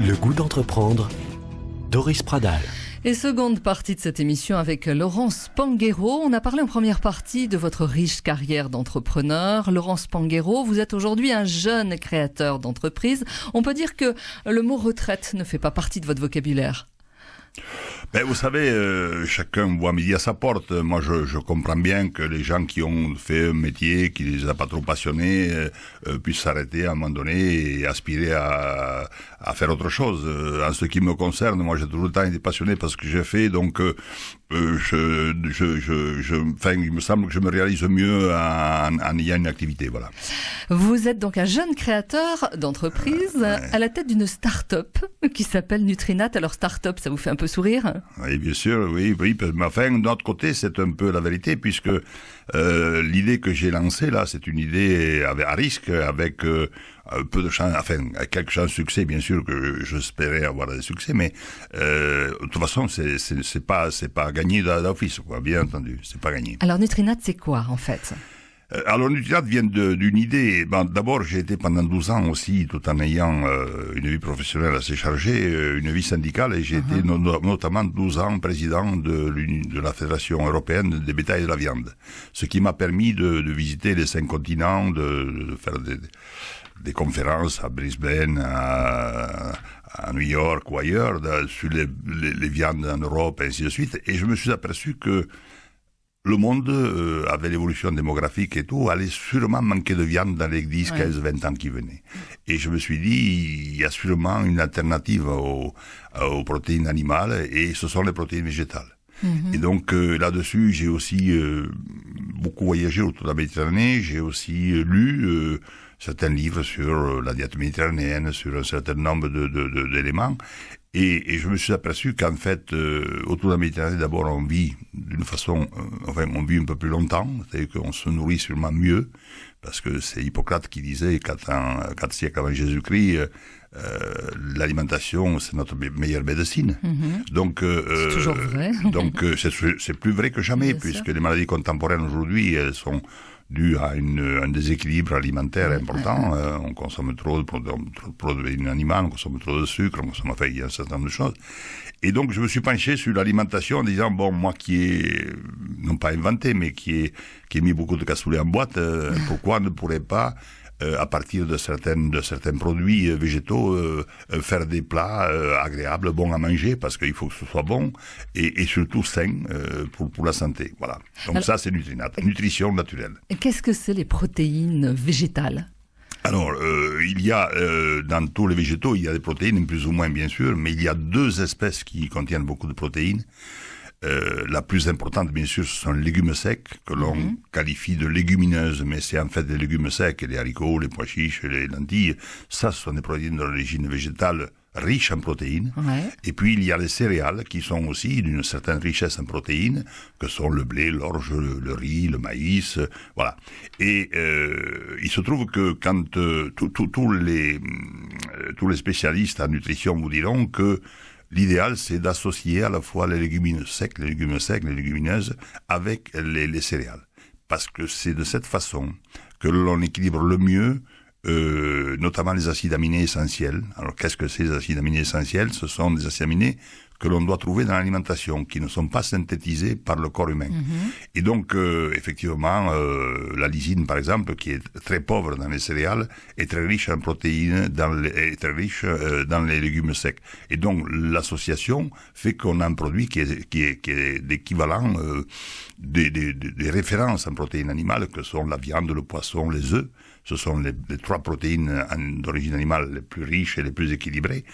Le goût d'entreprendre, Doris Pradal. Et seconde partie de cette émission avec Laurence Panguero. On a parlé en première partie de votre riche carrière d'entrepreneur. Laurence Panguero, vous êtes aujourd'hui un jeune créateur d'entreprise. On peut dire que le mot retraite ne fait pas partie de votre vocabulaire. Ben, vous savez, chacun voit midi à sa porte. Moi, je comprends bien que les gens qui ont fait un métier qui les a pas trop passionnés puissent s'arrêter à un moment donné et aspirer à faire autre chose. En ce qui me concerne, moi, j'ai toujours le temps été passionné par ce que j'ai fait, donc il me semble que je me réalise mieux en ayant une activité, voilà. Vous êtes donc un jeune créateur d'entreprise à la tête d'une start-up qui s'appelle Nutrinat. Alors start-up, ça vous fait un peu sourire? Oui, bien sûr, oui. Mais enfin, d'un autre côté, c'est un peu la vérité, puisque l'idée que j'ai lancée là, c'est une idée à risque, avec peu de chance, enfin, quelques chances de succès, bien sûr que j'espérais avoir des succès, mais de toute façon, c'est pas gagné d'office, quoi. Bien entendu, c'est pas gagné. Alors Nutrinat, c'est quoi en fait? Alors, Nutrinat vient d'une idée. Bon, d'abord, j'ai été pendant 12 ans aussi, tout en ayant une vie professionnelle assez chargée, une vie syndicale, et j'ai été notamment 12 ans président de la Fédération européenne des bétails et de la viande. Ce qui m'a permis de visiter les 5 continents, de faire des conférences à Brisbane, à New York ou ailleurs, sur les viandes en Europe, et ainsi de suite. Et je me suis aperçu que le monde, avec l'évolution démographique et tout, allait sûrement manquer de viande dans les 10, 15, 20 ans qui venaient. Et je me suis dit, il y a sûrement une alternative aux protéines animales, et ce sont les protéines végétales. Et donc, là-dessus, j'ai aussi beaucoup voyagé autour de la Méditerranée, j'ai aussi lu certains livres sur la diète méditerranéenne, sur un certain nombre d'éléments. Et je me suis aperçu qu'en fait, autour de la Méditerranée, d'abord, on vit d'une façon, on vit un peu plus longtemps, c'est-à-dire qu'on se nourrit sûrement mieux, parce que c'est Hippocrate qui disait, 4 siècles avant Jésus-Christ, l'alimentation, c'est notre meilleure médecine. Donc, c'est toujours vrai. Donc, c'est plus vrai que jamais, puisque les maladies contemporaines aujourd'hui, elles sont dues à un déséquilibre alimentaire important. On consomme trop de protéines animales, on consomme trop de sucre, on consomme, il y a un certain nombre de choses. Et donc, je me suis penché sur l'alimentation en disant, bon, moi qui ai, non pas inventé, mais qui ai mis beaucoup de cassoulet en boîte, pourquoi ne pourrait pas à partir de certains produits végétaux, faire des plats agréables, bons à manger, parce qu'il faut que ce soit bon, et surtout sain pour la santé. Voilà. Donc alors, ça, c'est Nutrinat, nutrition naturelle. Qu'est-ce que c'est les protéines végétales? Alors, il y a, dans tous les végétaux, il y a des protéines, plus ou moins bien sûr, mais il y a 2 espèces qui contiennent beaucoup de protéines. La plus importante, bien sûr, ce sont les légumes secs, que l'on qualifie de légumineuses, mais c'est en fait des légumes secs, les haricots, les pois chiches, les lentilles. Ça, ce sont des protéines d'origine végétale riches en protéines. Et puis, il y a les céréales, qui sont aussi d'une certaine richesse en protéines, que sont le blé, l'orge, le riz, le maïs, voilà. Et il se trouve que quand tous les spécialistes en nutrition vous diront que l'idéal, c'est d'associer à la fois les légumineuses secs, les légumineuses, avec les céréales. Parce que c'est de cette façon que l'on équilibre le mieux, notamment les acides aminés essentiels. Alors, qu'est-ce que c'est les acides aminés essentiels? Ce sont des acides aminés que l'on doit trouver dans l'alimentation, qui ne sont pas synthétisés par le corps humain. Et donc, effectivement, la lysine, par exemple, qui est très pauvre dans les céréales, est très riche en protéines, est très riche dans les légumes secs. Et donc, l'association fait qu'on a un produit qui est d'équivalent des références en protéines animales, que sont la viande, le poisson, les œufs. Ce sont les 3 protéines d'origine animale les plus riches et les plus équilibrées.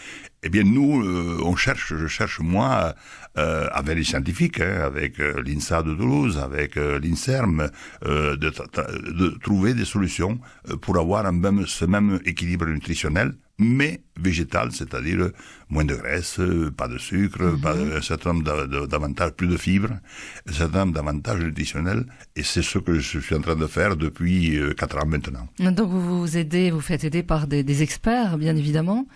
Eh bien, nous, je cherche moi, avec les scientifiques, avec l'INSA de Toulouse, avec l'INSERM, de trouver des solutions pour avoir ce même équilibre nutritionnel, mais végétal, c'est-à-dire moins de graisse, pas de sucre, pas un certain nombre d'avantages, plus de fibres, un certain nombre d'avantages nutritionnels, et c'est ce que je suis en train de faire depuis 4 ans maintenant. Donc vous faites aider par des experts, bien évidemment.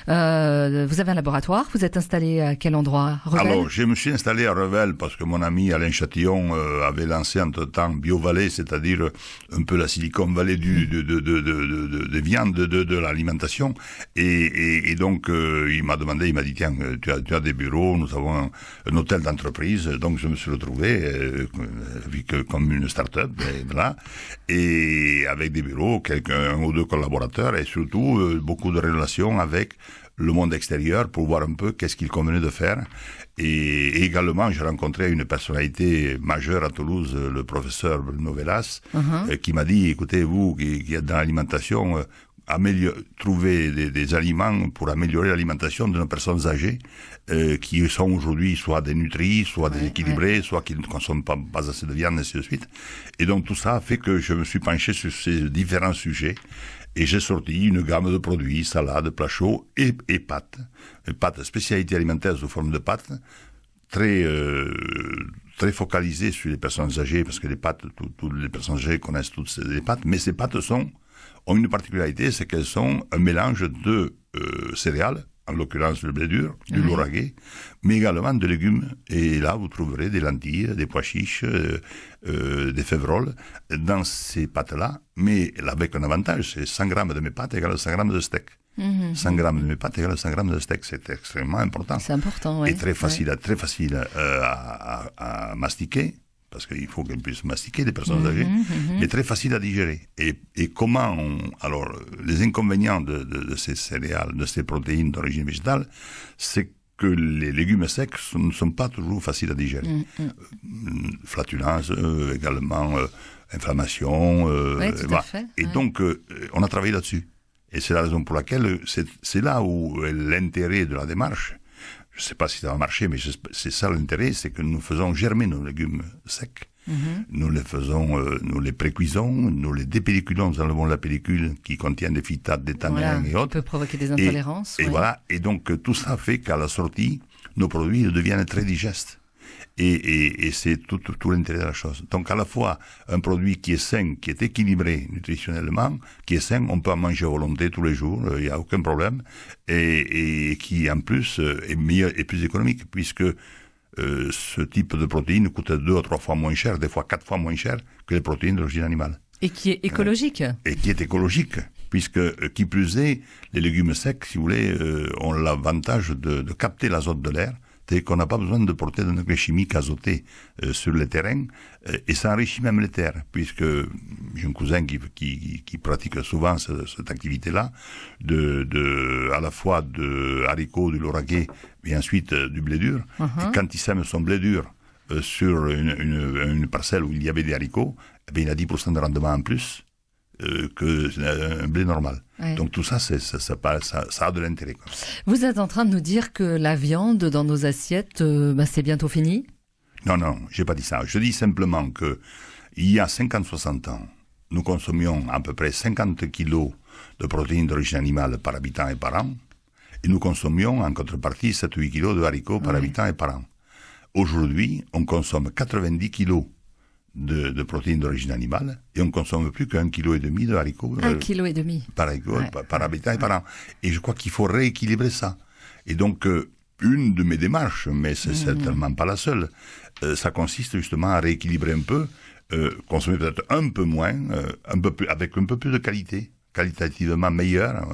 Vous avez un laboratoire, vous êtes installé à quel endroit? Revel? Alors, je me suis installé à Revel parce que mon ami Alain Chatillon avait lancé entre-temps BioValley, c'est-à-dire un peu la Silicon Valley des viandes, de l'alimentation. Et donc, il m'a dit, tiens, tu as des bureaux, nous avons un hôtel d'entreprise. Donc, je me suis retrouvé, comme une start-up, et voilà. Et avec des bureaux, un ou deux collaborateurs, et surtout, beaucoup de relations avec le monde extérieur pour voir un peu qu'est-ce qu'il convenait de faire. Et également, j'ai rencontré une personnalité majeure à Toulouse, le professeur Bruno Velas, qui m'a dit, écoutez, vous qui êtes dans l'alimentation, trouver des aliments pour améliorer l'alimentation de nos personnes âgées, qui sont aujourd'hui soit dénutries, soit déséquilibrées, soit qui ne consomment pas assez de viande, et ainsi de suite. Et donc tout ça a fait que je me suis penché sur ces différents sujets. Et j'ai sorti une gamme de produits, salades, plats chauds et pâtes. Pâtes, spécialité alimentaire sous forme de pâtes, très focalisées sur les personnes âgées, parce que les pâtes, toutes les personnes âgées connaissent toutes les pâtes, mais ces pâtes ont une particularité, c'est qu'elles sont un mélange de céréales, en l'occurrence le blé dur, du lauragais, mais également de légumes. Et là, vous trouverez des lentilles, des pois chiches, des févroles dans ces pâtes-là, mais avec un avantage, c'est 100 grammes de mes pâtes égale 100 grammes de steak. 100 grammes de mes pâtes égale 100 grammes de steak, c'est extrêmement important. C'est important, oui. Et très facile à mastiquer, parce qu'il faut qu'elles puissent mastiquer, les personnes âgées, mais très facile à digérer. Et comment alors, les inconvénients de ces céréales, de ces protéines d'origine végétale, c'est que les légumes secs ne sont pas toujours faciles à digérer. Flatulence, également inflammation. Oui, tout à fait. Et donc, on a travaillé là-dessus. Et c'est la raison pour laquelle c'est là où est l'intérêt de la démarche. Je ne sais pas si ça va marcher, mais c'est ça l'intérêt, c'est que nous faisons germer nos légumes secs. Nous les précuisons, nous les dépelliculons, nous enlevons la pellicule qui contient des phytates, des tanins et autres. Qui peut provoquer des intolérances. Et voilà. Et donc, tout ça fait qu'à la sortie, nos produits deviennent très digestes. Et c'est tout l'intérêt de la chose. Donc, à la fois, un produit qui est sain, qui est équilibré nutritionnellement, qui est sain, on peut en manger à volonté tous les jours, il n'y a aucun problème, et qui, en plus, est meilleur et plus économique, puisque ce type de protéines coûte 2 à 3 fois moins cher, des fois 4 fois moins cher que les protéines d'origine animale. Et qui est écologique. Et qui est écologique, puisque, qui plus est, les légumes secs, si vous voulez, ont l'avantage de capter l'azote de l'air, c'est qu'on n'a pas besoin de porter de engrais chimiques azotés sur les terrains, et ça enrichit même les terres, puisque j'ai un cousin qui pratique souvent cette activité-là, à la fois de haricots, du lauragais, et ensuite du blé dur. Et quand il sème son blé dur sur une parcelle où il y avait des haricots, eh bien, il a 10% de rendement en plus qu'un blé normal. Ouais. Donc tout ça, ça a de l'intérêt. Quoi. Vous êtes en train de nous dire que la viande dans nos assiettes, c'est bientôt fini ? Non, j'ai pas dit ça. Je dis simplement que il y a 50-60 ans, nous consommions à peu près 50 kilos de protéines d'origine animale par habitant et par an, et nous consommions en contrepartie 7-8 kilos de haricots par habitant et par an. Aujourd'hui, on consomme 90 kilos de protéines d'origine animale, et on consomme plus qu'un kilo et demi de haricots. 1,5 kg. Par habitant et par an. Et je crois qu'il faut rééquilibrer ça. Et donc, une de mes démarches, mais c'est certainement pas la seule, ça consiste justement à rééquilibrer un peu, consommer peut-être un peu moins, avec un peu plus de qualitativement meilleur.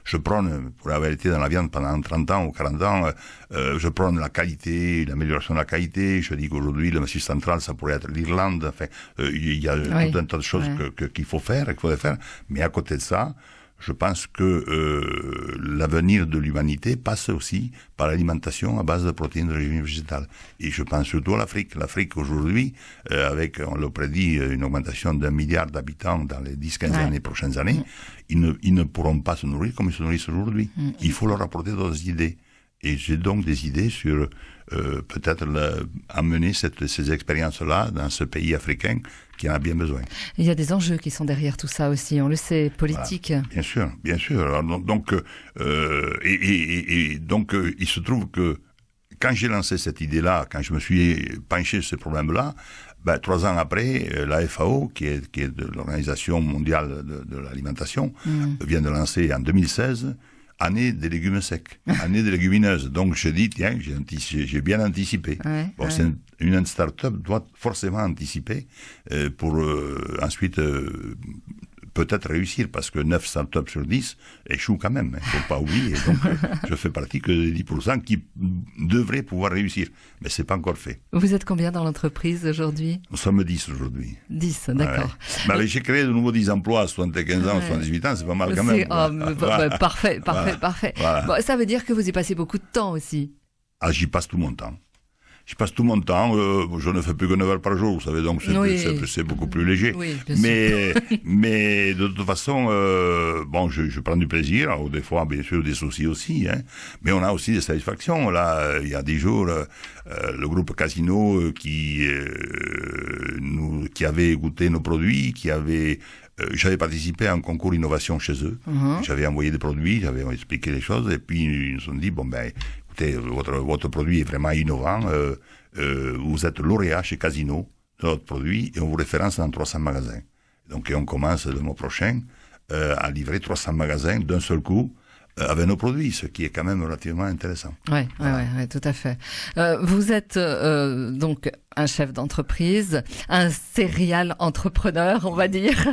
Je prône, pour avoir été dans la viande pendant 30 ans ou 40 ans, je prône la qualité, l'amélioration de la qualité. Je dis qu'aujourd'hui, le Massif central, ça pourrait être l'Irlande. Enfin, il y a tout un tas de choses qu'il faut faire, qu'il faudrait faire. Mais à côté de ça, je pense que l'avenir de l'humanité passe aussi par l'alimentation à base de protéines d'origine végétale. Et je pense surtout à l'Afrique. L'Afrique aujourd'hui, avec, on l'a prédit, une augmentation d'1 milliard d'habitants dans les 10-15 prochaines années, ils ne pourront pas se nourrir comme ils se nourrissent aujourd'hui. Il faut leur apporter d'autres idées. Et j'ai donc des idées sur peut-être amener ces expériences-là dans ce pays africain qui en a bien besoin. Il y a des enjeux qui sont derrière tout ça aussi, on le sait, politiques. Voilà. Bien sûr. Alors, donc, il se trouve que quand j'ai lancé cette idée-là, quand je me suis penché sur ces problèmes-là, 3 ans après, la FAO, qui est de l'Organisation mondiale de l'alimentation, vient de lancer en 2016 année des légumes secs, année des légumineuses. Donc je dis, tiens, j'ai bien anticipé. C'est une start-up doit forcément anticiper pour ensuite peut-être réussir, parce que 9 startups sur 10 échouent quand même, il ne faut pas oublier. Donc, je fais partie que des 10% qui devraient pouvoir réussir, mais c'est pas encore fait. Vous êtes combien dans l'entreprise aujourd'hui? Nous sommes 10 aujourd'hui. 10, d'accord. Ouais. Mais j'ai créé de nouveaux 10 emplois à 75 ans, 78 ans, c'est pas mal quand même. Parfait. Voilà. Bon, ça veut dire que vous y passez beaucoup de temps aussi. Ah, j'y passe tout mon temps. Je passe tout mon temps, je ne fais plus que 9 heures par jour, vous savez, donc c'est beaucoup plus léger. Oui, mais de toute façon, je prends du plaisir, alors, des fois, bien sûr, des soucis aussi, hein, mais on a aussi des satisfactions. Là, il y a des jours, le groupe Casino qui avait goûté nos produits, j'avais participé à un concours innovation chez eux. J'avais envoyé des produits, j'avais expliqué les choses, et puis ils nous ont dit, écoutez, votre produit est vraiment innovant, vous êtes lauréat chez Casino de votre produit, et on vous référence dans 300 magasins. Donc, on commence le mois prochain à livrer 300 magasins d'un seul coup, avec nos produits, ce qui est quand même relativement intéressant. Oui, tout à fait. Vous êtes donc un chef d'entreprise, un serial entrepreneur, on va dire.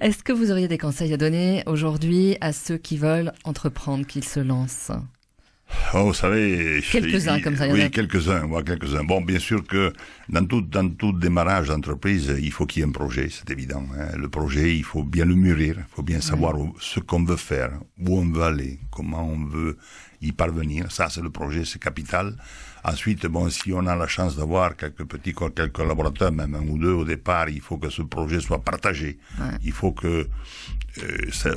Est-ce que vous auriez des conseils à donner aujourd'hui à ceux qui veulent entreprendre, qui se lancent? Oh, vous savez... Quelques-uns comme ça. Oui, quelques-uns. Bon, bien sûr que dans tout démarrage d'entreprise, il faut qu'il y ait un projet, c'est évident. Hein. Le projet, il faut bien le mûrir, il faut bien savoir ce qu'on veut faire, où on veut aller, comment on veut y parvenir. Ça, c'est le projet, c'est capital. Ensuite, si on a la chance d'avoir quelques collaborateurs, même un ou deux au départ, il faut que ce projet soit partagé. Ouais. Il faut que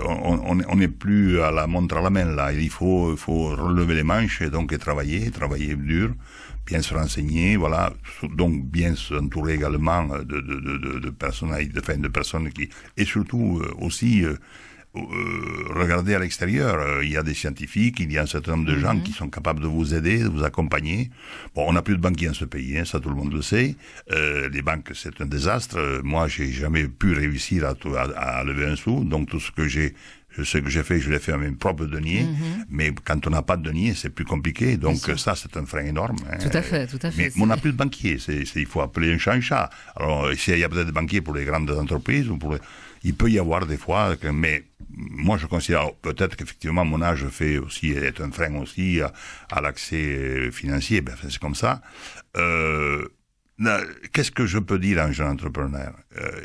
on n'est plus à la montre à la main là. Il faut relever les manches et donc travailler dur, bien se renseigner, voilà. Donc bien s'entourer également de personnes qui, et surtout aussi regardez à l'extérieur, il y a des scientifiques, il y a un certain nombre de gens qui sont capables de vous aider, de vous accompagner. Bon, on n'a plus de banquiers dans ce pays, hein, ça tout le monde le sait. Les banques, c'est un désastre. Moi, j'ai jamais pu réussir à lever un sou, donc tout ce que j'ai fait, je l'ai fait à mes propres deniers. Mais quand on n'a pas de deniers, c'est plus compliqué. Donc ça, c'est un frein énorme. Hein. Tout à fait. Mais on n'a plus de banquiers. Il faut appeler un chat un chat. Alors, il y a peut-être des banquiers pour les grandes entreprises, il peut y avoir des fois, mais moi je considère peut-être qu'effectivement mon âge est un frein aussi à l'accès financier. C'est comme ça. Qu'est-ce que je peux dire à un jeune entrepreneur?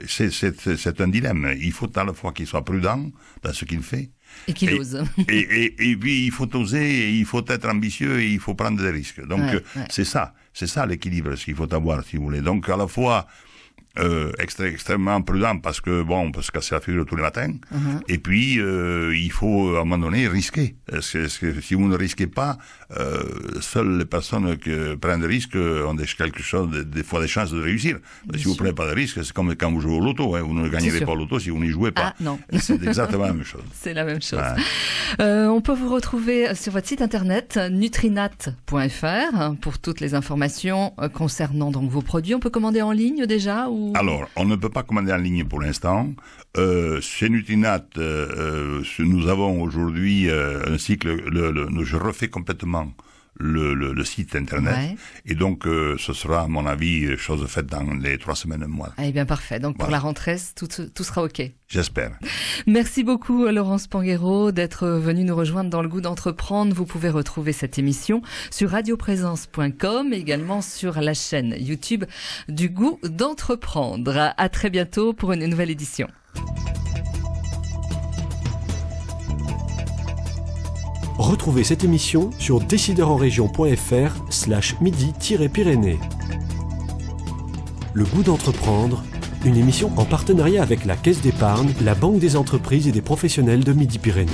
C'est un dilemme. Il faut à la fois qu'il soit prudent dans ce qu'il fait. Et qu'il ose. Et puis il faut oser, il faut être ambitieux et il faut prendre des risques. Donc c'est ça l'équilibre qu'il faut avoir, si vous voulez. Donc à la fois extrêmement prudent parce que on peut se casser la figure tous les matins. Et puis il faut à un moment donné risquer. Parce que si vous ne risquez pas, seules les personnes qui prennent des risques ont des fois des chances de réussir. Si vous prenez pas de risques, c'est comme quand vous jouez au loto. Hein, vous ne gagnerez pas au loto si vous n'y jouez pas. Ah, non. C'est exactement la même chose. C'est la même chose. On peut vous retrouver sur votre site internet nutrinat.fr pour toutes les informations concernant donc vos produits. On peut commander en ligne déjà ou... Alors, on ne peut pas commander en ligne pour l'instant. Chez Nutrinat, nous avons aujourd'hui un cycle. Je refais complètement le site internet, et donc ce sera à mon avis chose faite dans les 3 semaines, un mois. Eh bien parfait, donc pour la rentrée tout sera ok. J'espère. Merci beaucoup Laurence Panguero d'être venu nous rejoindre dans Le Goût d'entreprendre. Vous pouvez retrouver cette émission sur radioprésence.com et également sur la chaîne YouTube du Goût d'entreprendre. À très bientôt pour une nouvelle édition. Retrouvez cette émission sur décideurenrégion.fr/midi-pyrénées. Le Goût d'entreprendre, une émission en partenariat avec la Caisse d'épargne, la Banque des entreprises et des professionnels de Midi-Pyrénées.